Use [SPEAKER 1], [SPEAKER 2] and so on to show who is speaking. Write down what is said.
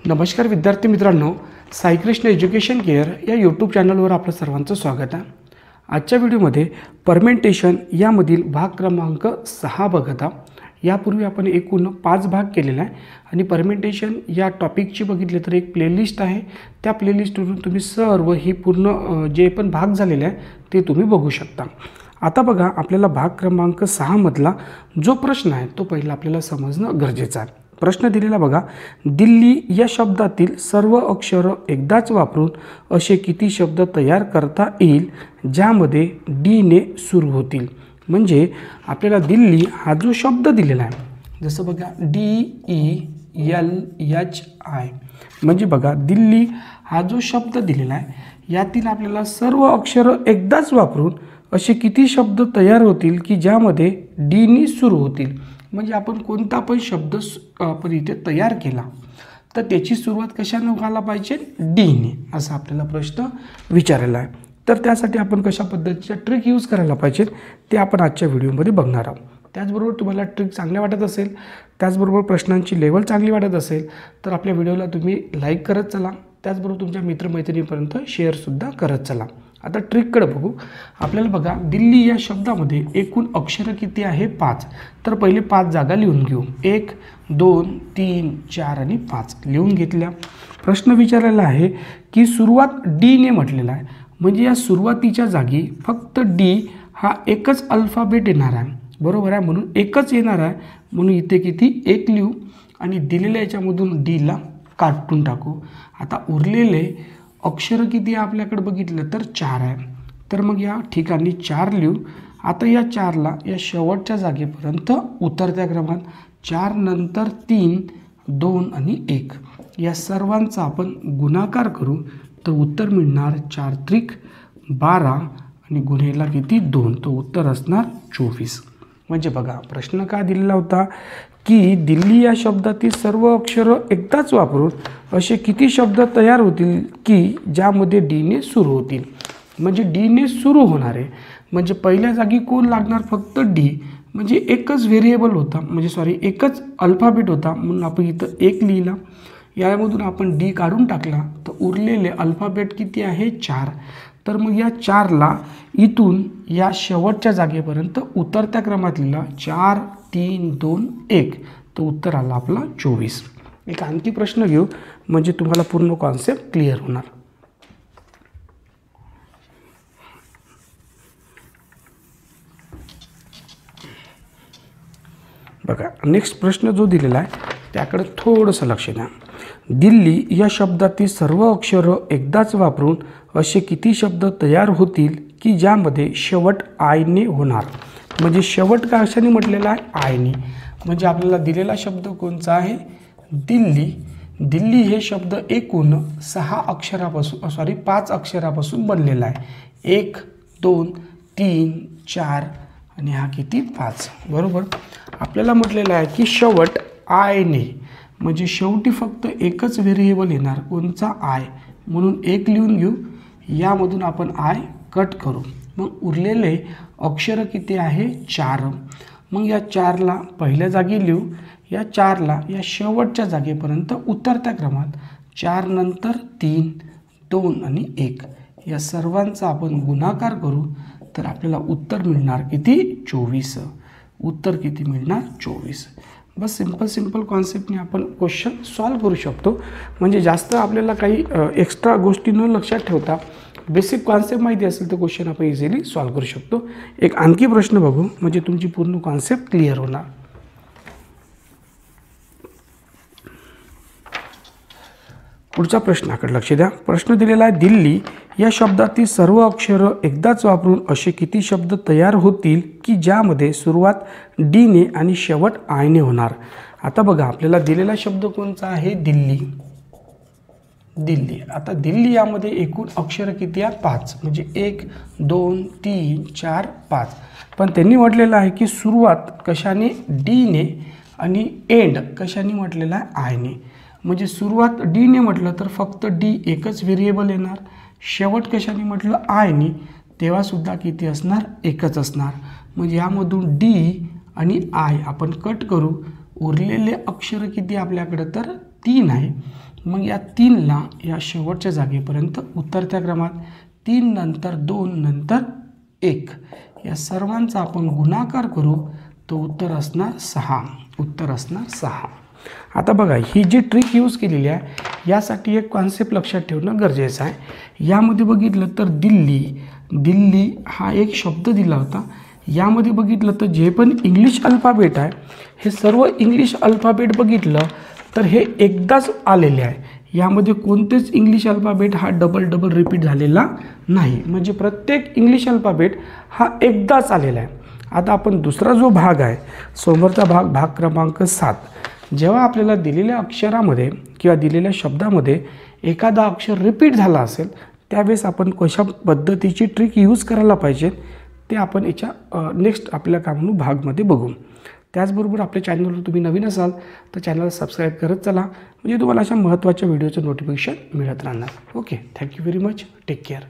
[SPEAKER 1] नमस्कार विद्यार्थी मित्रांनो, साईकृष्ण एज्युकेशन केअर या यूट्यूब चॅनलवर आपलं सर्वांचं स्वागत आहे। आजच्या व्हिडिओमध्ये परमेंटेशन यामधील भाग क्रमांक 6 बघत आहोत। यापूर्वी आपण एकूण 5 भाग केलेला आहे आणि परमेंटेशन या टॉपिकची बघितले तर एक प्लेलिस्ट आहे। त्या प्लेलिस्टवरून तुम्ही सर्व ही पूर्ण जे पण भाग झालेले आहे ते तुम्ही बघू शकता। आता बघा, आपल्याला भाग क्रमांक 6 मधला जो प्रश्न आहे तो पहिला आपल्याला समजणं गरजेचं आहे। प्रश्न दिलेला बघा, दिल्ली या शब्दातील सर्व अक्षर एकदाच वापरून असे किती शब्द तयार करता येईल ज्यामध्ये डी ने सुरू होतील। म्हणजे आपल्याला दिल्ली हा जो शब्द दिलेला आहे, जसं बघा DELLI, म्हणजे बघा दिल्ली हा जो शब्द दिलेला आहे यातील आपल्याला सर्व अक्षर एकदाच वापरून असे किती शब्द तयार होतील की ज्यामध्ये डी ने सुरू होतील। म्हणजे आपण कोणता पण शब्द आपण इथे तयार केला तर त्याची सुरुवात कशाने व्हायला पाहिजे, डी ने, असा आपल्याला प्रश्न विचारलेला आहे। तर त्यासाठी आपण कशा पद्धतीचा ट्रिक यूज करायला पाहिजे ते आपण आजच्या व्हिडिओमध्ये बघणार आहोत। त्याचबरोबर तुम्हाला ट्रिक चांगल्या वाटत असेल, त्याचबरोबर प्रश्नांची लेवल चांगली वाटत असेल तर आपल्या व्हिडिओला तुम्ही लाईक करत चला, त्याचबरोबर तुमच्या मित्रमैत्रिणींपर्यंत शेअरसुद्धा करत चला। आता ट्रिककडे बघू। आपल्याला बघा, दिल्ली या शब्दामध्ये एकूण अक्षरं किती आहे, 5। तर पहिले 5 जागा लिहून घेऊ, 1 2 3 4 आणि 5 लिहून घेतल्या। प्रश्न विचारलेला आहे की सुरुवात डी ने म्हटलेला आहे, म्हणजे या सुरुवातीच्या जागी फक्त डी हा एकच अल्फाबेट येणार आहे, बरोबर आहे, म्हणून एकच येणार आहे, म्हणून इथे किती 1 लिहू आणि दिलेल्या याच्यामधून डीला काढून टाकू। आता उरलेले अक्षर किती आहे आपल्याकडे बघितलं तर 4 आहे, तर मग या ठिकाणी 4 लिहू। आता या 4ला या शेवटच्या जागेपर्यंत उतरत्या क्रमात 4 नंतर 3 2 आणि 1 या सर्वांचा आपण गुणाकार करू तर उत्तर मिळणार 4 त्रिक 12 आणि गुणेला किती 2, तो उत्तर असणार 24। म्हणजे बघा, प्रश्न काय दिलेला होता की दिल्ली या शब्दातील सर्व अक्षरं एकदाच वापरून असे किती शब्द तयार होतील की ज्यामध्ये डी ने सुरू होतील। म्हणजे डी ने सुरू होणार आहे, म्हणजे पहिल्या जागी कोण लागणार, फक्त डी, म्हणजे एकच व्हेरिएबल होता, म्हणजे एकच अल्फाबेट होता, म्हणून आपण इथं 1 लिहिला। यामधून आपण डी काढून टाकला तर उरलेले अल्फाबेट किती आहे, 4। तर मग या 4ला इथून या शेवटच्या जागेपर्यंत उतरत्या क्रमात लिहिला, 4 3 2 1, तो उत्तर आला आपला 24। एक आणखी प्रश्न घेऊ म्हणजे तुम्हाला पूर्ण कॉन्सेप्ट क्लिअर होणार। बघा, नेक्स्ट प्रश्न जो दिलेला आहे त्याकडे थोडंसं लक्ष द्या। दिल्ली या शब्दातील सर्व अक्षरं एकदाच वापरून असे किती शब्द तयार होतील की ज्यामध्ये शेवट आय ने होणार। म्हणजे शेवट का कशाने म्हटलेला आहे, आय ने, म्हणजे आपल्याला दिलेला शब्द कोणता आहे, दिल्ली। दिल्ली हे शब्द एकूण 5 अक्षरापासून बनलेला आहे, 1 2 3 4 आणि हा किती 5, बरोबर। आपल्याला म्हटलेलं आहे की शेवट आय ने, म्हणजे शेवटी फक्त एकच व्हेरिएबल येणार, कोणचा, आय, म्हणून 1 लिहून घेऊ। यामधून आपण आय कट करू, मग उरलेले अक्षर किती आहे, 4। मग या 4ला पहिल्या जागी लिहू, या 4ला या शेवटच्या जागेपर्यंत उतरत्या क्रमात 4 नंतर 3 2 आणि 1 या सर्वांचा आपण गुणाकार करू तर आपल्याला उत्तर मिळणार किती, 24। उत्तर किती मिळणार, 24। बस सिंपल कॉन्सेप्टने आपण क्वेश्चन सॉल्व करू शकतो। म्हणजे जास्त आपल्याला काही एक्स्ट्रा गोष्टी न लक्षात ठेवता बेसिक कॉन्सेप्ट माहिती असेल तर क्वेश्चन आपण इझिली सॉल्व करू शकतो। एक आणखी प्रश्न बघू म्हणजे तुमची पूर्ण कॉन्सेप्ट क्लिअर होणार। पुढच्या प्रश्नाकडे लक्ष द्या। प्रश्न दिलेला आहे, दिल्ली या शब्दातील सर्व अक्षरं एकदाच वापरून असे किती शब्द तयार होतील की ज्यामध्ये सुरुवात डी ने आणि शेवट आय ने होणार। आता बघा, आपल्याला दिलेला शब्द कोणता आहे, दिल्ली। दिल्ली, आता दिल्ली यामध्ये एकूण अक्षर किती आहे, 5, म्हणजे 1 2 3 4 5, पण त्यांनी म्हटलेलं आहे की सुरुवात कशाने, डी ने, आणि एंड कशाने म्हटलेला आहे, आय ने। म्हणजे सुरुवात डी ने म्हटलं तर फक्त डी एकच व्हेरिएबल येणार, शेवट कशाने म्हटलं, आय ने, तेव्हासुद्धा किती असणार, एकच असणार। म्हणजे यामधून डी आणि आय आपण कट करू, उरलेले अक्षर किती आपल्याकडे तर 3 आहे, मग या 3ला या शेवटच्या जागेपर्यंत उतरत्या क्रमात 3 नंतर 2 नंतर 1 या सर्वांचा आपण गुणाकार करू, तो उत्तर असणार 6. उत्तर असणार 6. आता बघा ही जी ट्रिक यूज केलेली आहे यासाठी एक कॉन्सेप्ट लक्षात ठेवणं गरजेचं आहे. यामध्ये बघितलं तर दिल्ली हा एक शब्द दिला होता. यामध्ये बघितलं तर जे पण इंग्लिश अल्फाबेट आहे हे सर्व इंग्लिश अल्फाबेट बघितलं तर हे एकदाच आलेले आहे. यामध्ये कोणतेच इंग्लिश अल्फाबेट हा डबल रिपीट झालेला नाही, म्हणजे प्रत्येक इंग्लिश अल्फाबेट हा एकदाच आलेला आहे. आता आपण दुसरा जो भाग आहे समोरचा भाग क्रमांक 7, जेव्हा आपल्याला दिलेल्या अक्षरामध्ये किंवा दिलेल्या शब्दामध्ये एखादा अक्षर रिपीट झाला असेल त्यावेळेस आपण कशा पद्धतीची ट्रिक यूज करायला पाहिजे ते आपण याच्या नेक्स्ट आपल्या कामानू भागमध्ये बघू. त्याचबरोबर आपल्या चॅनलवर तुम्ही नवीन असाल तर चॅनलला सबस्क्राईब करत चला, म्हणजे तुम्हाला अशा महत्त्वाच्या व्हिडिओचं नोटिफिकेशन मिळत राहणार. Okay, thank you very much. Take care.